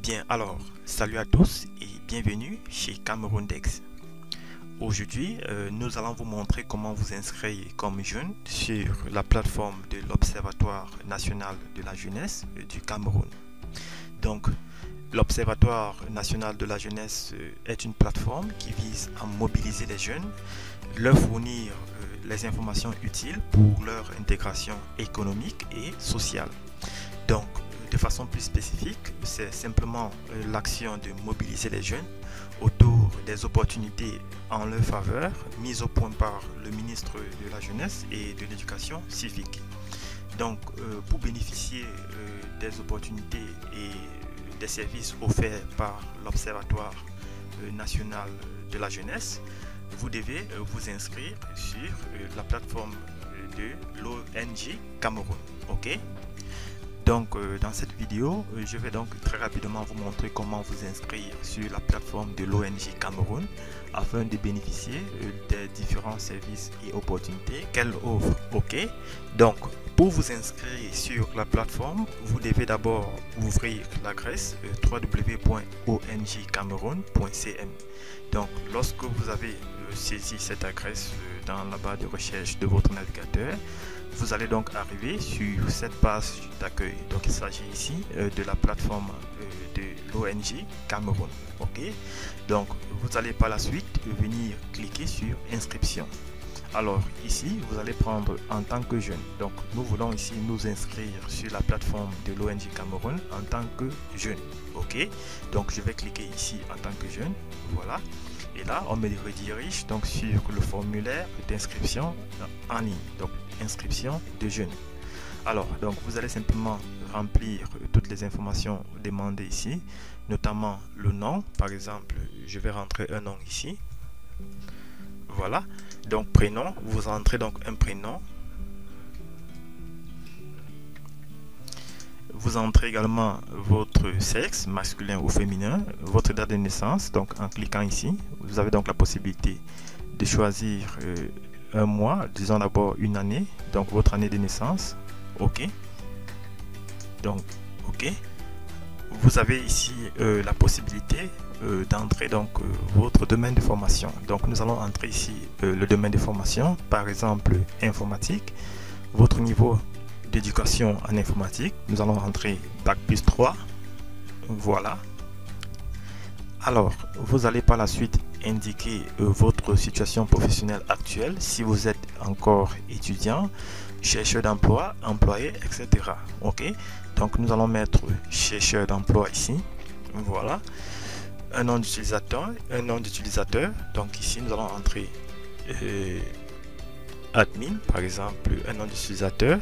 Bien, alors, salut à tous et bienvenue chez Cameroun Dex. Aujourd'hui, nous allons vous montrer comment vous inscrire comme jeune sur la plateforme de l'Observatoire national de la jeunesse du Cameroun. Donc, l'Observatoire national de la jeunesse est une plateforme qui vise à mobiliser les jeunes, leur fournir les informations utiles pour leur intégration économique et sociale. Donc, de façon plus spécifique, c'est simplement l'action de mobiliser les jeunes autour des opportunités en leur faveur mises au point par le ministre de la Jeunesse et de l'Éducation civique. Donc, pour bénéficier des opportunités et des services offerts par l'Observatoire national de la jeunesse, vous devez vous inscrire sur la plateforme de l'ONG Cameroun. Ok? Donc dans cette vidéo, je vais donc très rapidement vous montrer comment vous inscrire sur la plateforme de l'ONG Cameroun afin de bénéficier des différents services et opportunités qu'elle offre. Ok, donc pour vous inscrire sur la plateforme, vous devez d'abord ouvrir l'adresse www.ongcameroun.cm. Donc lorsque vous avez saisi cette adresse dans la barre de recherche de votre navigateur, vous allez donc arriver sur cette page d'accueil. Donc il s'agit ici de la plateforme de l'ONG Cameroun. Ok, donc vous allez par la suite venir cliquer sur inscription. Alors ici vous allez prendre en tant que jeune. Donc nous voulons ici nous inscrire sur la plateforme de l'ONG Cameroun en tant que jeune. Ok, donc je vais cliquer ici en tant que jeune. Voilà. Et là, on me redirige donc sur le formulaire d'inscription en ligne, donc inscription de jeunes. Alors, donc vous allez simplement remplir toutes les informations demandées ici, notamment le nom. Par exemple, je vais rentrer un nom ici. Voilà. Donc prénom, vous entrez donc un prénom. Vous entrez également votre sexe, masculin ou féminin, votre date de naissance. Donc en cliquant ici, vous avez donc la possibilité de choisir un mois, disons d'abord une année, donc votre année de naissance. Ok. Donc ok. Vous avez ici la possibilité d'entrer donc votre domaine de formation. Donc nous allons entrer ici le domaine de formation, par exemple informatique, votre niveau d'éducation en informatique. Nous allons rentrer Bac plus 3. Voilà. Alors, vous allez par la suite indiquer votre situation professionnelle actuelle, si vous êtes encore étudiant, chercheur d'emploi, employé, etc. Ok. Donc, nous allons mettre chercheur d'emploi ici. Voilà. Un nom d'utilisateur. Donc, ici, nous allons entrer admin, par exemple, un nom d'utilisateur.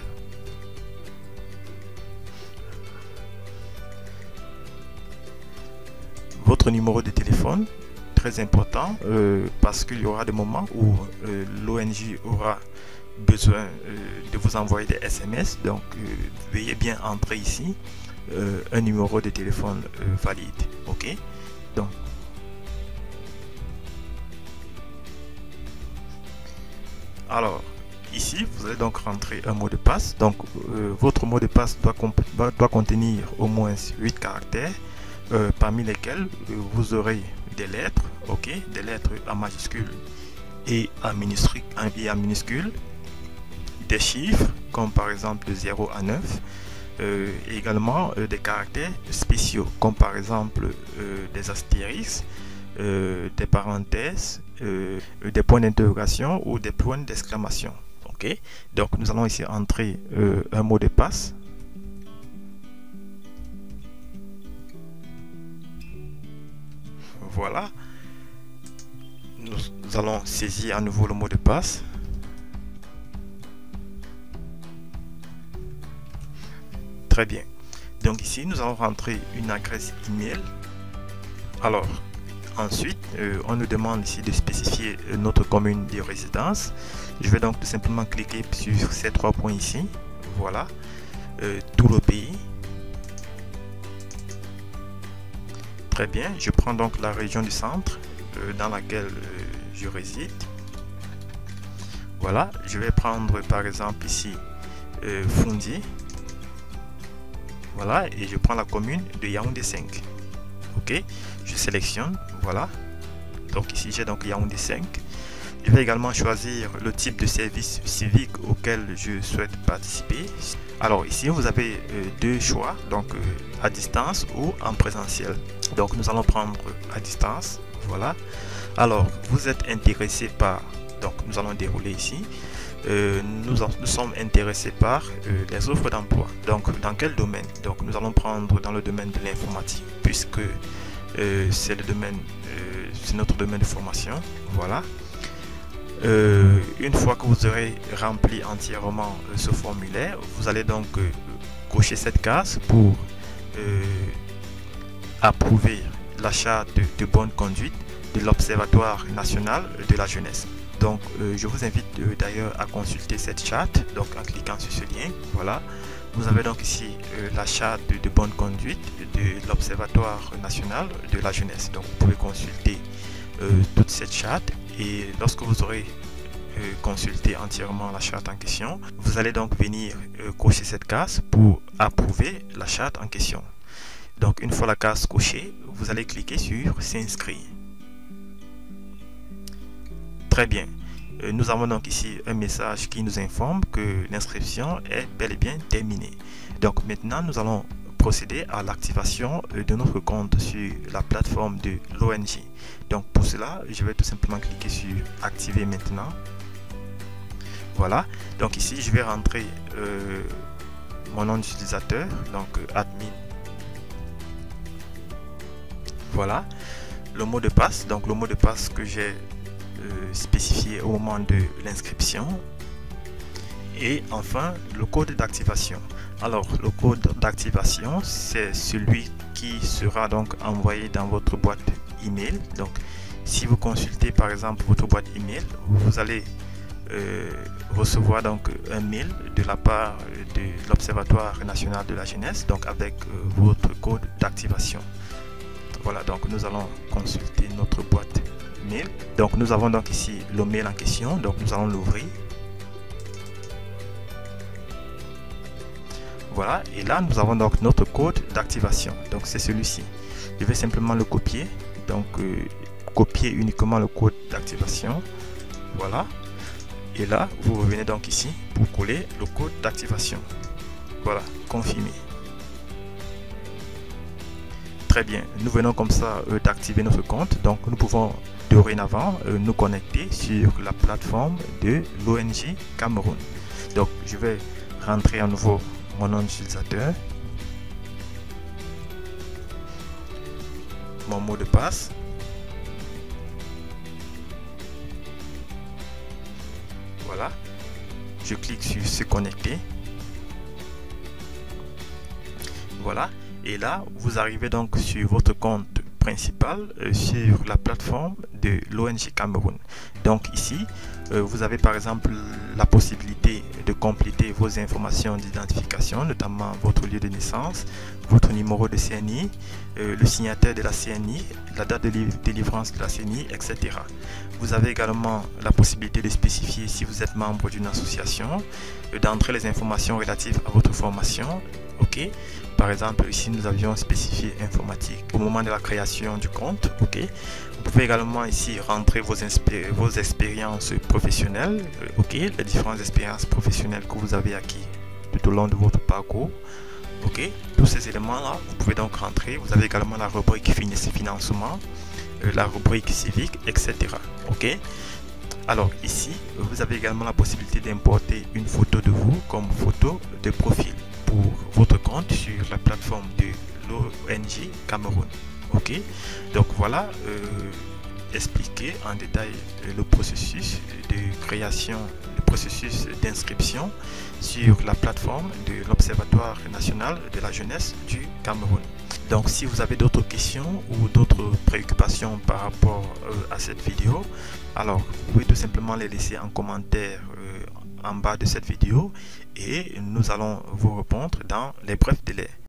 Votre numéro de téléphone, très important, parce qu'il y aura des moments où l'ONG aura besoin de vous envoyer des SMS. Donc veuillez bien entrer ici un numéro de téléphone valide. Ok, donc alors ici vous allez donc rentrer un mot de passe. Donc votre mot de passe doit contenir au moins 8 caractères, parmi lesquels vous aurez des lettres, ok, des lettres en majuscule et en minuscule, des chiffres comme par exemple de 0 à 9, et également des caractères spéciaux comme par exemple des astérisques, des parenthèses, des points d'interrogation ou des points d'exclamation. Ok, donc nous allons ici entrer un mot de passe. Voilà, nous allons saisir à nouveau le mot de passe. Très bien. Donc ici, nous allons rentrer une adresse email. Alors, ensuite, on nous demande ici de spécifier notre commune de résidence. Je vais donc tout simplement cliquer sur ces 3 points ici. Voilà, tout le pays. Très bien, je prends donc la région du centre dans laquelle je réside. Voilà, je vais prendre par exemple ici Fundi. Voilà, et je prends la commune de Yaoundé 5. ok, je sélectionne, voilà. Donc ici j'ai donc Yaoundé 5. Je vais également choisir le type de service civique auquel je souhaite participer. Alors ici vous avez deux choix, donc à distance ou en présentiel. Donc nous allons prendre à distance, voilà. Alors vous êtes intéressé par, donc nous allons dérouler ici. Nous sommes intéressés par les offres d'emploi. Donc dans quel domaine? Donc nous allons prendre dans le domaine de l'informatique, puisque c'est le domaine, c'est notre domaine de formation, voilà. Une fois que vous aurez rempli entièrement ce formulaire, vous allez donc cocher cette case pour approuver la charte de bonne conduite de l'Observatoire national de la jeunesse. Donc je vous invite d'ailleurs à consulter cette charte, donc en cliquant sur ce lien, voilà. Vous avez donc ici la charte de bonne conduite de l'Observatoire national de la jeunesse. Donc vous pouvez consulter toute cette charte, et lorsque vous aurez consulté entièrement la charte en question, vous allez donc venir cocher cette case pour approuver la charte en question. Donc une fois la case cochée, vous allez cliquer sur s'inscrire. Très bien. Nous avons donc ici un message qui nous informe que l'inscription est bel et bien terminée. Donc maintenant nous allons procéder à l'activation de notre compte sur la plateforme de l'ONG. Donc pour cela, je vais tout simplement cliquer sur activer maintenant. Voilà, donc ici je vais rentrer mon nom d'utilisateur, donc admin. Voilà, le mot de passe, donc le mot de passe que j'ai spécifié au moment de l'inscription, et enfin le code d'activation. Alors le code d'activation, c'est celui qui sera donc envoyé dans votre boîte email. Donc si vous consultez par exemple votre boîte email, vous allez recevoir donc un mail de la part de l'Observatoire national de la jeunesse, donc avec votre code d'activation. Voilà, donc nous allons consulter notre boîte mail. Donc nous avons donc ici le mail en question, donc nous allons l'ouvrir. Voilà, et là nous avons donc notre code d'activation, donc c'est celui-ci. Je vais simplement le copier, donc copier uniquement le code d'activation. Voilà, et là vous revenez donc ici pour coller le code d'activation. Voilà, confirmer. Très bien, nous venons comme ça d'activer notre compte, donc nous pouvons dorénavant nous connecter sur la plateforme de l'ONG Cameroun. Donc je vais rentrer à nouveau mon nom d'utilisateur, mon mot de passe, voilà, je clique sur se connecter, voilà, et là vous arrivez donc sur votre compte principal sur la plateforme de l'ONG Cameroun. Donc ici vous avez par exemple la possibilité de compléter vos informations d'identification, notamment votre lieu de naissance, votre numéro de CNI, le signataire de la CNI, la date de délivrance de la CNI, etc. Vous avez également la possibilité de spécifier si vous êtes membre d'une association, d'entrer les informations relatives à votre formation. Ok, par exemple ici nous avions spécifié informatique au moment de la création du compte. Ok, vous pouvez également ici rentrer vos expériences professionnelles, ok, les différentes expériences professionnelles que vous avez acquis tout au long de votre parcours. Ok, tous ces éléments là vous pouvez donc rentrer. Vous avez également la rubrique financement, la rubrique civique, etc. Ok, alors ici vous avez également la possibilité d'importer une photo de vous comme photo de profil pour votre compte sur la plateforme de l'ONG Cameroun. Ok, donc voilà expliquer en détail le processus de création, le processus d'inscription sur la plateforme de l'Observatoire national de la jeunesse du Cameroun. Donc si vous avez d'autres questions ou d'autres préoccupations par rapport à cette vidéo, alors vous pouvez tout simplement les laisser en commentaire en bas de cette vidéo, et nous allons vous répondre dans les brefs délais.